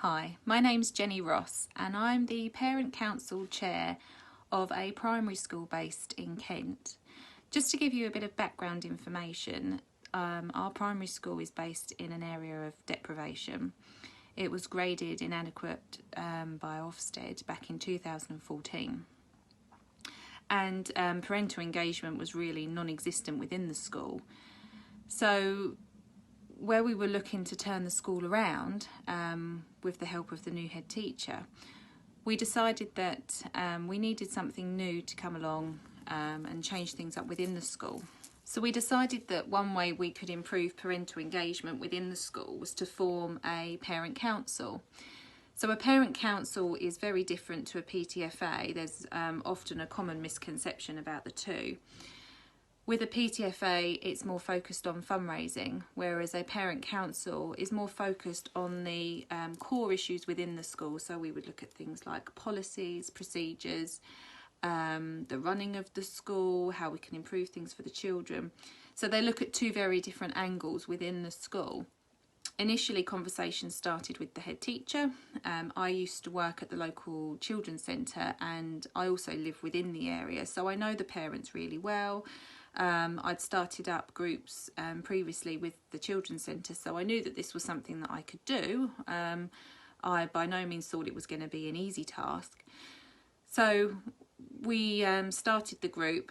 Hi, my name's Jenny Ross and I'm the Parent Council Chair of a primary school based in Kent. Just to give you a bit of background information, our primary school is based in an area of deprivation. It was graded inadequate by Ofsted back in 2014. And parental engagement was really non-existent within the school. So where we were looking to turn the school around with the help of the new head teacher, we decided that we needed something new to come along and change things up within the school. So we decided that one way we could improve parental engagement within the school was to form a parent council. So a parent council is very different to a PTFA. There's often a common misconception about the two. With a PTFA, it's more focused on fundraising, whereas a parent council is more focused on the core issues within the school. So we would look at things like policies, procedures, the running of the school, how we can improve things for the children. So they look at two very different angles within the school. Initially, conversations started with the head teacher. I used to work at the local children's centre and I also live within the area, so I know the parents really well. I'd started up groups previously with the children's centre, so I knew that this was something that I could do. I by no means thought it was going to be an easy task. So we started the group,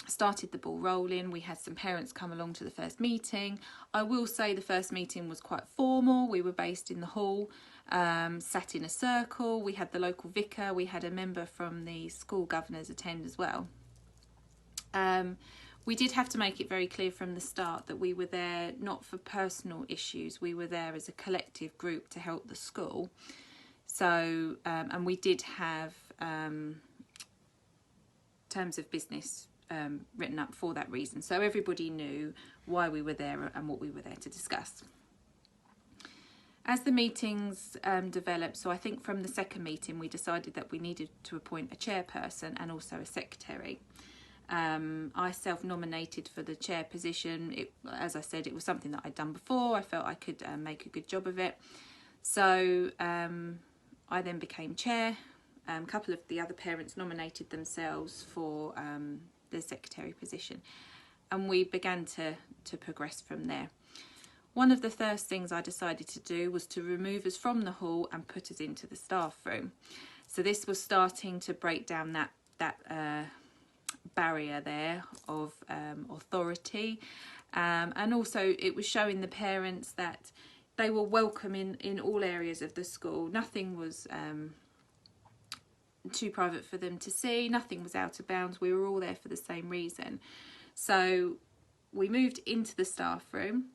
started the ball rolling. We had some parents come along to the first meeting. I will say the first meeting was quite formal. We were based in the hall, sat in a circle. We had the local vicar. We had a member from the school governors attend as well. We did have to make it very clear from the start that we were there not for personal issues. We were there as a collective group to help the school. So, and we did have terms of business written up for that reason. So everybody knew why we were there and what we were there to discuss. As the meetings developed, so I think from the second meeting we decided that we needed to appoint a chairperson and also a secretary. I self-nominated for the chair position. As I said, it was something that I'd done before. I felt I could make a good job of it. So I then became chair. A couple of the other parents nominated themselves for the secretary position, and we began to progress from there. One of the first things I decided to do was to remove us from the hall and put us into the staff room. So this was starting to break down that barrier there of authority, and also it was showing the parents that they were welcome in all areas of the school. Nothing was too private for them to see, nothing was out of bounds. We were all there for the same reason. So we moved into the staff room.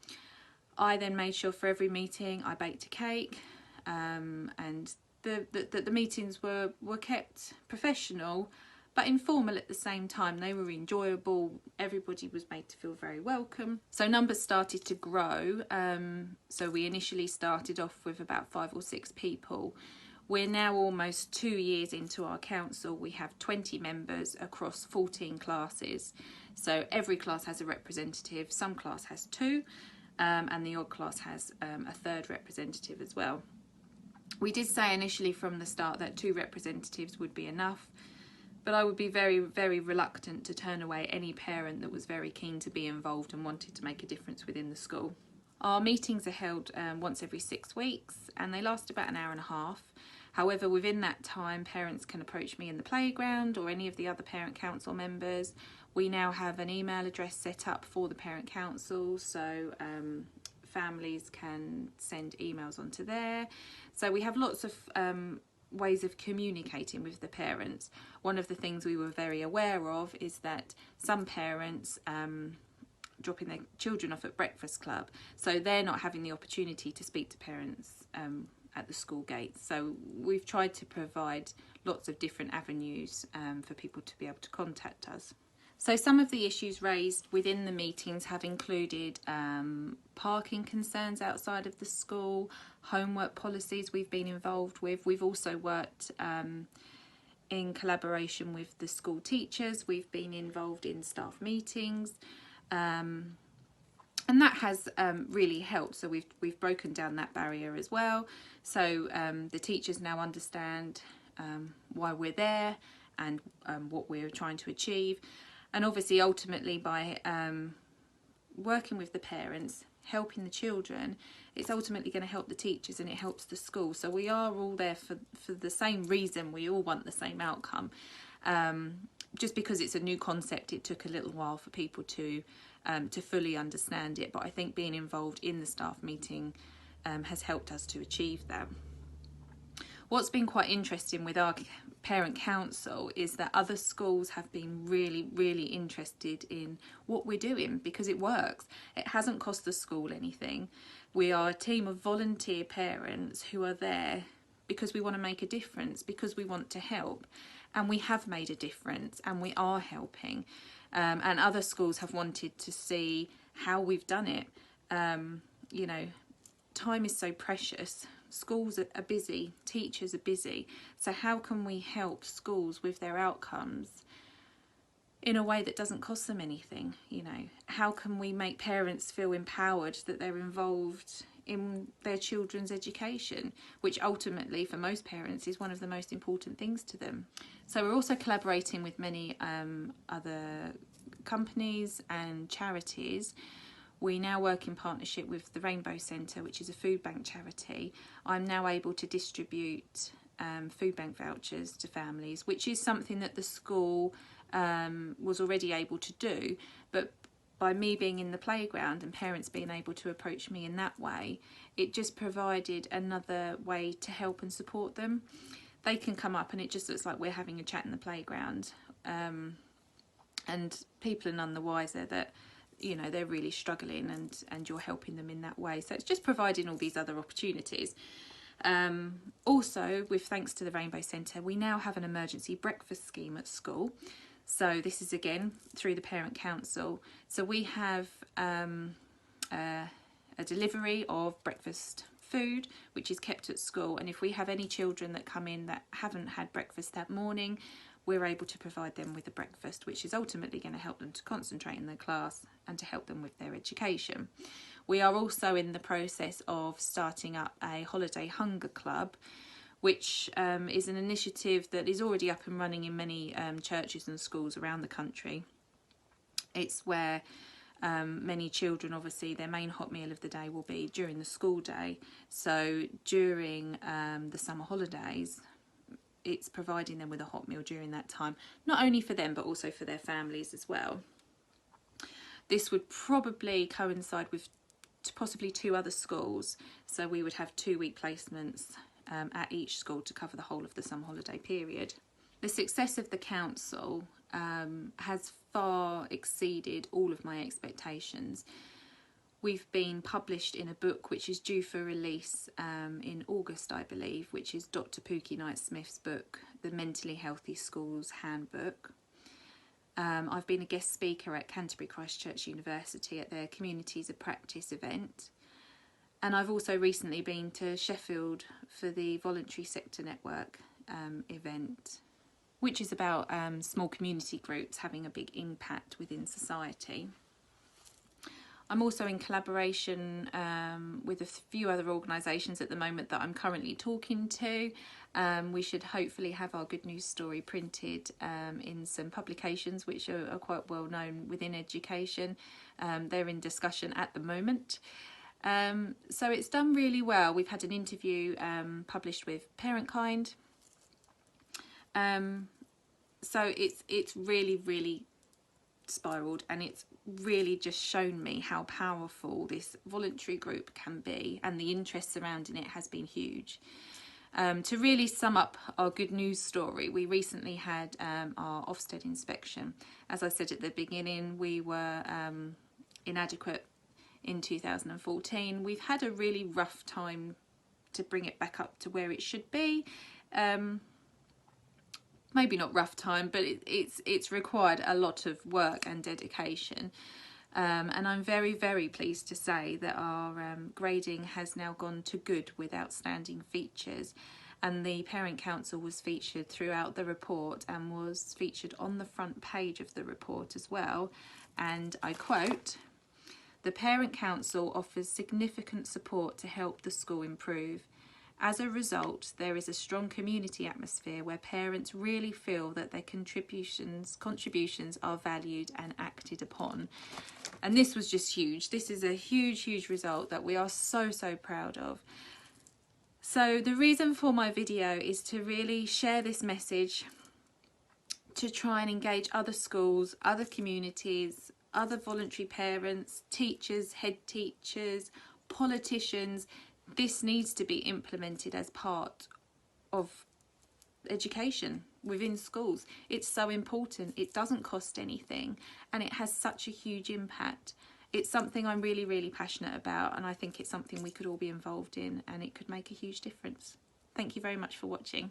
I then made sure for every meeting I baked a cake, and the meetings were kept professional but informal at the same time. They were enjoyable. Everybody was made to feel very welcome. So numbers started to grow. So we initially started off with about 5 or 6 people. We're now almost 2 years into our council. We have 20 members across 14 classes. So every class has a representative. Some class has 2, and the odd class has a third representative as well. We did say initially from the start that 2 representatives would be enough, but I would be very, very reluctant to turn away any parent that was very keen to be involved and wanted to make a difference within the school. Our meetings are held once every 6 weeks and they last about an hour and a half. However, within that time, parents can approach me in the playground or any of the other parent council members. We now have an email address set up for the parent council, so families can send emails onto there. So we have lots of ways of communicating with the parents. One of the things we were very aware of is that some parents dropping their children off at breakfast club, so they're not having the opportunity to speak to parents at the school gates. So we've tried to provide lots of different avenues for people to be able to contact us. So some of the issues raised within the meetings have included parking concerns outside of the school, homework policies we've been involved with. We've also worked in collaboration with the school teachers. We've been involved in staff meetings. And that has really helped. So we've broken down that barrier as well. So the teachers now understand why we're there and what we're trying to achieve. And obviously, ultimately, by working with the parents, helping the children, it's ultimately going to help the teachers and it helps the school. So we are all there for the same reason. We all want the same outcome. Just because it's a new concept, it took a little while for people to fully understand it. But I think being involved in the staff meeting has helped us to achieve that. What's been quite interesting with our parent council is that other schools have been really, really interested in what we're doing because it works. It hasn't cost the school anything. We are a team of volunteer parents who are there because we want to make a difference, because we want to help. And we have made a difference and we are helping. And other schools have wanted to see how we've done it. You know, time is so precious. Schools are busy, teachers are busy. So how can we help schools with their outcomes in a way that doesn't cost them anything? You know, how can we make parents feel empowered that they're involved in their children's education, which ultimately for most parents is one of the most important things to them. So we're also collaborating with many other companies and charities. We now work in partnership with the Rainbow Centre, which is a food bank charity. I'm now able to distribute food bank vouchers to families, which is something that the school was already able to do. But by me being in the playground and parents being able to approach me in that way, it just provided another way to help and support them. They can come up and it just looks like we're having a chat in the playground. And people are none the wiser that, you know, they're really struggling and you're helping them in that way. So it's just providing all these other opportunities. Also, with thanks to the Rainbow Centre, we now have an emergency breakfast scheme at school. So this is again through the Parent Council. So we have a delivery of breakfast food which is kept at school, and if we have any children that come in that haven't had breakfast that morning, we're able to provide them with a breakfast, which is ultimately going to help them to concentrate in their class and to help them with their education. We are also in the process of starting up a holiday hunger club, which is an initiative that is already up and running in many churches and schools around the country. It's where many children, obviously, their main hot meal of the day will be during the school day. So during the summer holidays, it's providing them with a hot meal during that time, not only for them but also for their families as well. This would probably coincide with possibly 2 other schools, so we would have 2-week placements at each school to cover the whole of the summer holiday period. The success of the council has far exceeded all of my expectations. We've been published in a book which is due for release in August, I believe, which is Dr. Pookie Knight-Smith's book, The Mentally Healthy Schools Handbook. I've been a guest speaker at Canterbury Christ Church University at their Communities of Practice event. And I've also recently been to Sheffield for the Voluntary Sector Network event, which is about small community groups having a big impact within society. I'm also in collaboration with a few other organisations at the moment that I'm currently talking to. We should hopefully have our good news story printed in some publications which are quite well known within education. They're in discussion at the moment. So it's done really well. We've had an interview published with Parentkind. So it's really, really spiraled, and it's really just shown me how powerful this voluntary group can be, and the interest surrounding it has been huge. To really sum up our good news story, we recently had our Ofsted inspection. As I said at the beginning, we were inadequate in 2014. We've had a really rough time to bring it back up to where it should be. Maybe not rough time, but it's required a lot of work and dedication. And I'm very, very pleased to say that our grading has now gone to good with outstanding features. And the Parent Council was featured throughout the report and was featured on the front page of the report as well. And I quote, The Parent Council offers significant support to help the school improve. As a result, there is a strong community atmosphere where parents really feel that their contributions are valued and acted upon. And this was just huge. This is a huge result that we are so proud of. So the reason for my video is to really share this message, to try and engage other schools, other communities, other voluntary parents, teachers, head teachers, politicians. This needs to be implemented as part of education within schools. It's so important. It doesn't cost anything and it has such a huge impact. It's something I'm really passionate about, and I think it's something we could all be involved in, and it could make a huge difference. Thank you very much for watching.